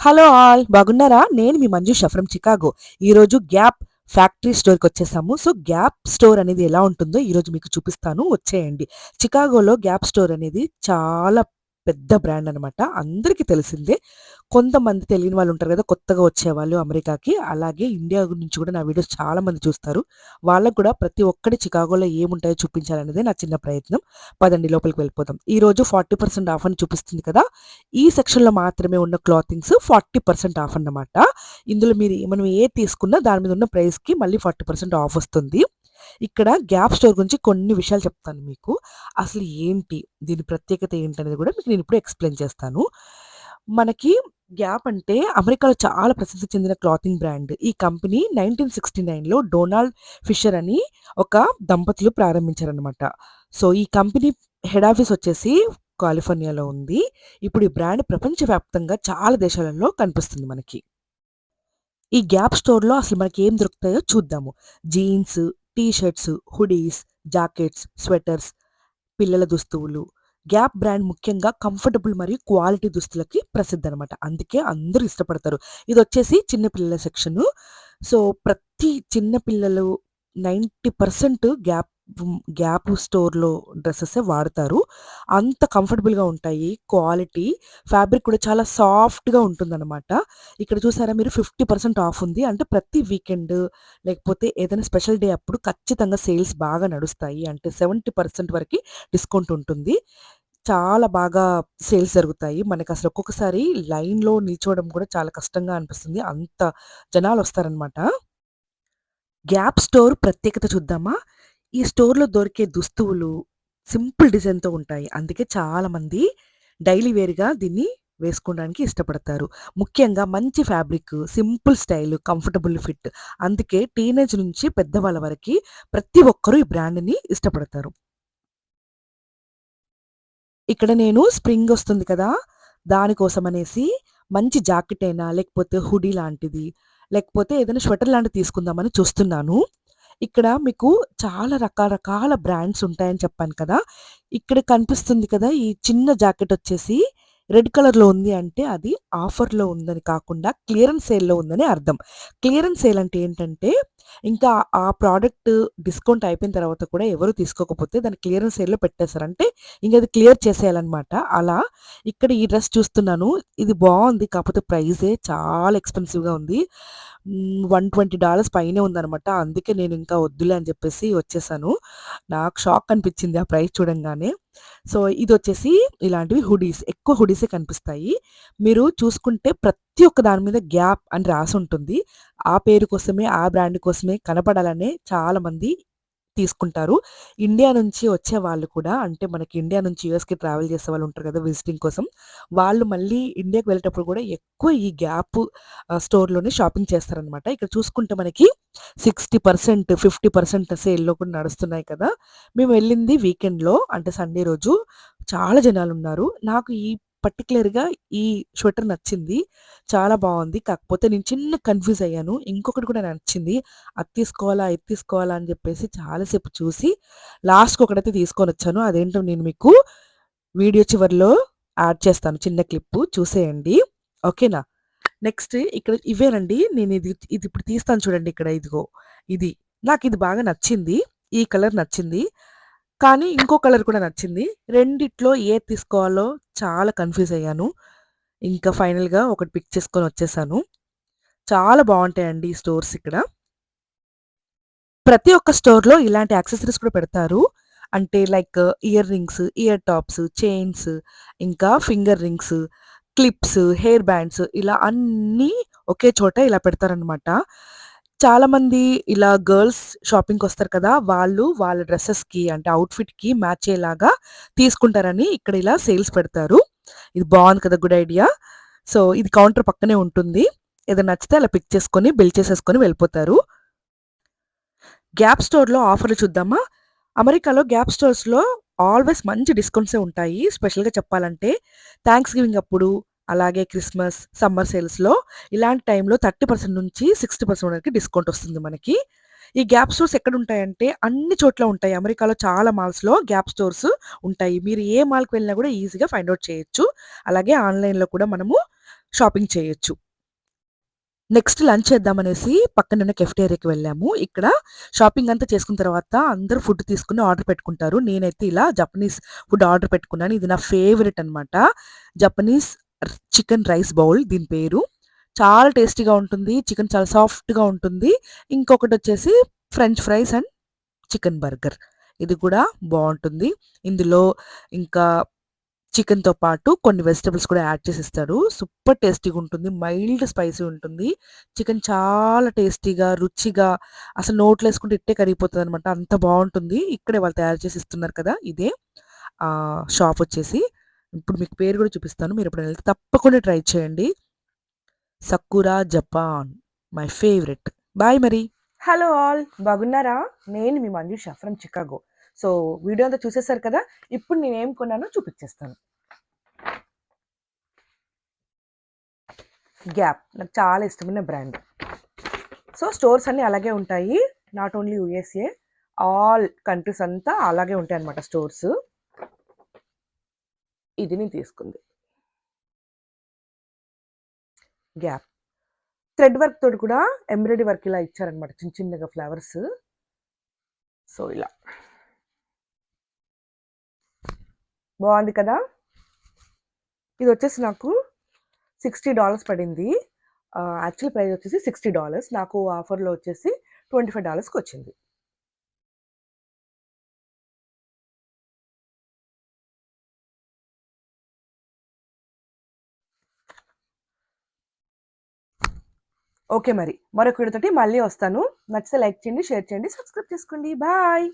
Hello all బాగున్నారా? నేను మీ మంజుష ఫ్రమ్ చికాగో. ఈరోజు గ్యాప్ ఫ్యాక్టరీ స్టోర్‌కొచ్చేసాము. సో, గ్యాప్ స్టోర్ అనేది ఎలా ఉంటుందో ఈరోజు మీకు చూపిస్తాను. వచ్చేయండి. చికాగోలో గ్యాప్ స్టోర్ అనేది చాలా పెద్ద బ్రాండ్ అనమాట. అందరికీ తెలిసిందే. కొంతమంది తెలియని వాళ్ళు ఉంటారు కదా! కొత్తగా వచ్చేవాళ్ళు అమెరికాకి. అలాగే ఇండియా నుంచి కూడా నా వీడియోస్ చాలా మంది చూస్తారు. వాళ్ళకి కూడా ప్రతి ఒక్కటి చికాగోలో ఏముంటాయో చూపించాలనేదే నా చిన్న ప్రయత్నం. పదండి లోపలికి వెళ్ళిపోదాం. ఈరోజు 40% ఆఫ్ అని చూపిస్తుంది కదా! ఈ సెక్షన్‌లో మాత్రమే ఉన్న క్లాతింగ్స్ 40% ఆఫ్ అన్నమాట. ఇందులో మనం ఏది తీసుకున్నా దాని మీద ఉన్న ప్రైస్‌కి మళ్ళీ 40% ఆఫ్ వస్తుంది. ఇక్కడ గ్యాప్ స్టోర్ గురించి కొన్ని విషయాలు చెప్తాను మీకు. అసలు ఏంటి? దీని ప్రత్యేకత ఏంటనేది కూడా మీకు నేనిప్పుడు ఎక్స్‌ప్లెయిన్ చేస్తాను. మనకి గ్యాప్ అంటే అమెరికాలో చాలా ప్రసిద్ధి చెందిన క్లాతింగ్ బ్రాండ్. ఈ కంపెనీ 1969లో డొనాల్డ్ ఫిషర్ అని ఒక దంపతులు ప్రారంభించారనమాట. సో, ఈ కంపెనీ హెడ్ ఆఫీస్ వచ్చేసి కాలిఫోర్నియాలో ఉంది. ఇప్పుడు ఈ బ్రాండ్ ప్రపంచవ్యాప్తంగా చాలా దేశాలలో కనిపిస్తుంది మనకి. ఈ గ్యాప్ స్టోర్‌లో అసలు మనకేం దొరుకుతాయో చూద్దాము. Jeans, T shirts, hoodies, jackets, sweaters, పిల్లల దుస్తువులు. గ్యాప్ బ్రాండ్ ముఖ్యంగా కంఫర్టబుల్ మరియు క్వాలిటీ దుస్తులకి ప్రసిద్ధనమాట. అందుకే అందరూ ఇష్టపడతారు. ఇదొచ్చేసి చిన్న పిల్లల సెక్షను. సో, ప్రతి చిన్న పిల్లలు 90% గ్యాప్ స్టోర్‌లో డ్రెసెసే వాడతారు. అంత కంఫర్టబుల్‌గా ఉంటాయి. క్వాలిటీ, ఫ్యాబ్రిక్ కూడా చాలా సాఫ్ట్‌గా ఉంటుందనమాట. ఇక్కడ చూసారా మీరు 50% ఆఫ్ ఉంది. అంటే ప్రతి వీకెండ్ లేకపోతే ఏదైనా స్పెషల్ డే అప్పుడు ఖచ్చితంగా సేల్స్ బాగా నడుస్తాయి. అంటే 70% వరకి డిస్కౌంట్ ఉంటుంది. చాలా బాగా సేల్స్ జరుగుతాయి. మనకసలు ఒక్కొక్కసారి లైన్‌లో నిల్చోవడం కూడా చాలా కష్టంగా అనిపిస్తుంది. అంత జనాలొస్తారనమాట. గ్యాప్ స్టోర్ ప్రత్యేకత చూద్దామా? ఈ స్టోర్‌లో దొరికే దుస్తువులు సింపుల్ డిజైన్‌తో ఉంటాయి. అందుకే చాలామంది డైలీ వేర్‌గా దీన్ని వేసుకోవడానికి ఇష్టపడతారు. ముఖ్యంగా మంచి fabric, simple style, comfortable fit. అందుకే టీనేజ్ నుంచి పెద్దవాళ్ళ వరకి ప్రతి ఒక్కరు ఈ బ్రాండ్‌ని ఇష్టపడతారు. ఇక్కడ నేను స్ప్రింగ్ ఒస్తుంది కదా! దానికోసమనేసి మంచి జాకెట్ అయినా, లేకపోతే హుడీ లాంటిది, లేకపోతే ఏదైనా స్వెటర్ లాంటిది తీసుకుందామని చూస్తున్నాను. ఇక్కడ మీకు చాలా రకరకాల బ్రాండ్స్ ఉంటాయని చెప్పాను కదా! ఇక్కడ కనిపిస్తుంది కదా! ఈ చిన్న జాకెట్ వచ్చేసి రెడ్ కలర్‌లో ఉంది అంటే అది ఆఫర్‌లో ఉందని కాకుండా క్లియరెన్స్ సేల్‌లో ఉందని అర్థం. క్లియరెన్స్ సేల్ అంటే ఏంటంటే ఇంకా ఆ ప్రొడక్ట్ డిస్కౌంట్ అయిపోయిన తర్వాత కూడా ఎవరు తీసుకోకపోతే దాన్ని క్లియరెన్స్ సేల్‌లో పెట్టేస్తారు. అంటే ఇంక అది క్లియర్ చేసేయాలన్నమాట. అలా ఇక్కడ ఈ డ్రెస్ చూస్తున్నాను. ఇది బావుంది. కాకపోతే ప్రైజే చాలా ఎక్స్‌పెన్సివ్‌గా ఉంది. $120 పైనే ఉందనమాట. అందుకే నేను ఇంకా వద్దులే అని చెప్పేసి వచ్చేసాను. నాకు షాక్ అనిపించింది ఆ ప్రైస్ చూడంగానే. సో, ఇదొచ్చేసి ఇలాంటివి హుడీస్. ఎక్కువ హుడీసే కనిపిస్తాయి. మీరు చూసుకుంటే ప్రతి ఒక్క దాని మీద గ్యాప్ అని రాసుంటుంది. ఆ పేరు కోసమే, ఆ బ్రాండ్ కోసమే కనపడాలనే చాలామంది తీసుకుంటారు. ఇండియా నుంచి వచ్చేవాళ్ళు కూడా అంటే మనకి ఇండియా నుంచి యూఎస్‌కి ట్రావెల్ చేసేవాళ్ళు ఉంటారు కదా! విజిటింగ్ కోసం. వాళ్ళు మళ్ళీ ఇండియాకి వెళ్ళేటప్పుడు కూడా ఎక్కువ ఈ గ్యాప్ స్టోర్‌లోనే షాపింగ్ చేస్తారనమాట. ఇక్కడ చూసుకుంటే మనకి 60%, 50% సేల్‌లో కూడా నడుస్తున్నాయి కదా! మేము వెళ్ళింది వీకెండ్‌లో అంటే సండే రోజు. చాలా జనాలున్నారు. నాకు ఈ పర్టిక్యులర్‌గా ఈ స్వెటర్ నచ్చింది. చాలా బావుంది. కాకపోతే నేను చిన్న కన్‌ఫ్యూజ్ అయ్యాను. ఇంకొకటి కూడా నచ్చింది. అది తీసుకోవాలా? ఇది తీసుకోవాలా? అని జెప్పేసి చాలా సేపు చూసి లాస్ట్‌కి ఒకటైతే తీసుకొనొచ్చాను. అదేంటో నేను మీకు వీడియో చివరిలో యాడ్ చేస్తాను చిన్న క్లిప్పు చూసేయండి. ఓకేనా? నెక్స్ట్ ఇక్కడ ఇవేనండి. ఇది ఇప్పుడు తీస్తాను చూడండి ఇక్కడ ఇదిగో ఇది. నాకిది బాగా నచ్చింది. ఈ కలర్ నచ్చింది. కానీ ఇంకో కలర్ కూడా నచ్చింది. రెండిట్లో ఏది తీసుకోవాలో చాలా కన్‌ఫ్యూజ్ అయ్యాను. ఇంకా ఫైనల్‌గా ఒకటి పిక్ చేసుకొనొచ్చేసాను. చాలా బావుంటాయండి ఈ స్టోర్స్ ఇక్కడ. ప్రతి ఒక్క స్టోర్‌లో ఇలాంటి యాక్సెసరీస్ కూడా పెడతారు. అంటే like ear rings, ear tops, chains, ఇంకా finger rings, clips, hair bands ఇలా అన్నీ ఒకే చోట ఇలా పెడతారనమాట. చాలామంది ఇలా గర్ల్స్ షాపింగ్‌కొస్తారు కదా! వాళ్ళు వాళ్ళ డ్రెసెస్‌కి అంటే అవుట్‌ఫిట్‌కి మ్యాచ్ అయ్యేలాగా తీసుకుంటారని ఇక్కడ ఇలా సేల్స్ పెడతారు. ఇది బావుంది కదా! Good idea. సో, ఇది కౌంటర్ పక్కనే ఉంటుంది. ఏదైనా నచ్చితే అలా పిక్ చేసుకొని, బిల్ చేసేసుకొని వెళ్ళిపోతారు. గ్యాప్ స్టోర్‌లో ఆఫర్‌లు చూద్దామా? అమెరికాలో గ్యాప్ స్టోర్స్‌లో ఆల్వేస్ మంచి డిస్కౌంట్సే ఉంటాయి. స్పెషల్‌గా చెప్పాలంటే థాంక్స్ గివింగ్ అప్పుడు, అలాగే క్రిస్మస్, సమ్మర్ సేల్స్‌లో ఇలాంటి టైంలో 30% నుంచి 60% వరకు డిస్కౌంట్ వస్తుంది మనకి. ఈ గ్యాప్ స్టోర్స్ ఎక్కడుంటాయంటే అన్ని చోట్ల ఉంటాయి. అమెరికాలో చాలా మాల్స్‌లో గ్యాప్ స్టోర్స్ ఉంటాయి. మీరు ఏ మాల్‌కి వెళ్ళినా కూడా ఈజీగా ఫైండ్ ఔట్ చేయొచ్చు. అలాగే ఆన్‌లైన్‌లో కూడా మనము షాపింగ్ చేయొచ్చు. నెక్స్ట్ లంచ్ చేద్దామనేసి పక్కనున్న కెఫ్టేరియాకి వెళ్ళాము. ఇక్కడ షాపింగ్ అంతా చేసుకున్న తర్వాత అందరూ ఫుడ్ తీసుకొని ఆర్డర్ పెట్టుకుంటారు. నేనైతే ఇలా జపనీస్ ఫుడ్ ఆర్డర్ పెట్టుకున్నాను. ఇది నా ఫేవరెట్ అనమాట. జపనీస్ చికెన్ రైస్ బౌల్ దీని పేరు. చాలా టేస్టీగా ఉంటుంది. చికెన్ చాలా సాఫ్ట్‌గా ఉంటుంది. ఇంకొకటొచ్చేసి French fries and chicken burger. ఇది కూడా బావుంటుంది. ఇందులో ఇంకా చికెన్‌తో పాటు కొన్ని వెజిటబుల్స్ కూడా యాడ్ చేసిస్తాడు. సూపర్ టేస్టీగా ఉంటుంది. మైల్డ్ స్పైసీ ఉంటుంది. చికెన్ చాలా టేస్టీగా, రుచిగా అసలు నోట్లో ఏసుకుంటే ఇట్టే కరిగిపోతదనమాట. అంత బావుంటుంది. ఇక్కడే వాళ్ళు తయారు చేసి ఇస్తున్నారు కదా! ఇదే షాప్ వచ్చేసి. ఇప్పుడు మీకు పేరు కూడా చూపిస్తాను. మీరెప్పుడైనా వెళ్తే తప్పకుండా ట్రై చేయండి. Sakura Japan my favourite. Bye మరి. హలో ఆల్ బాగున్నారా? నేను మీ Manjusha from Chicago. So video అంతా చూసేసారు కదా! ఇప్పుడు నేనేం కొన్నానో చూపిచ్చేస్తాను. గ్యాప్ నాకు చాలా ఇష్టమైన బ్రాండ్. సో స్టోర్స్ అన్నీ అలాగే ఉంటాయి. Not only USA, all countries అంతా అలాగే ఉంటాయన్నమాట స్టోర్స్. ఇది నేను తీసుకుంది. గ్యాప్. థ్రెడ్ వర్క్ తోటి కూడా ఎంబ్రాయిడరీ వర్క్ ఇలా ఇచ్చారనమాట. చిన్న చిన్నగా ఫ్లవర్స్. సో ఇలా. బాగుంది కదా! ఇది వచ్చేసి నాకు $60 పడింది. యాక్చువల్ ప్రైస్ వచ్చేసి $60. నాకు ఆఫర్‌లో వచ్చేసి $25కి వచ్చింది. ఓకే మరి. మరొక వీడియోతోటి మళ్ళీ వస్తాను. నచ్చితే లైక్ చేయండి, షేర్ చేయండి, సబ్స్క్రైబ్ చేసుకోండి. బాయ్.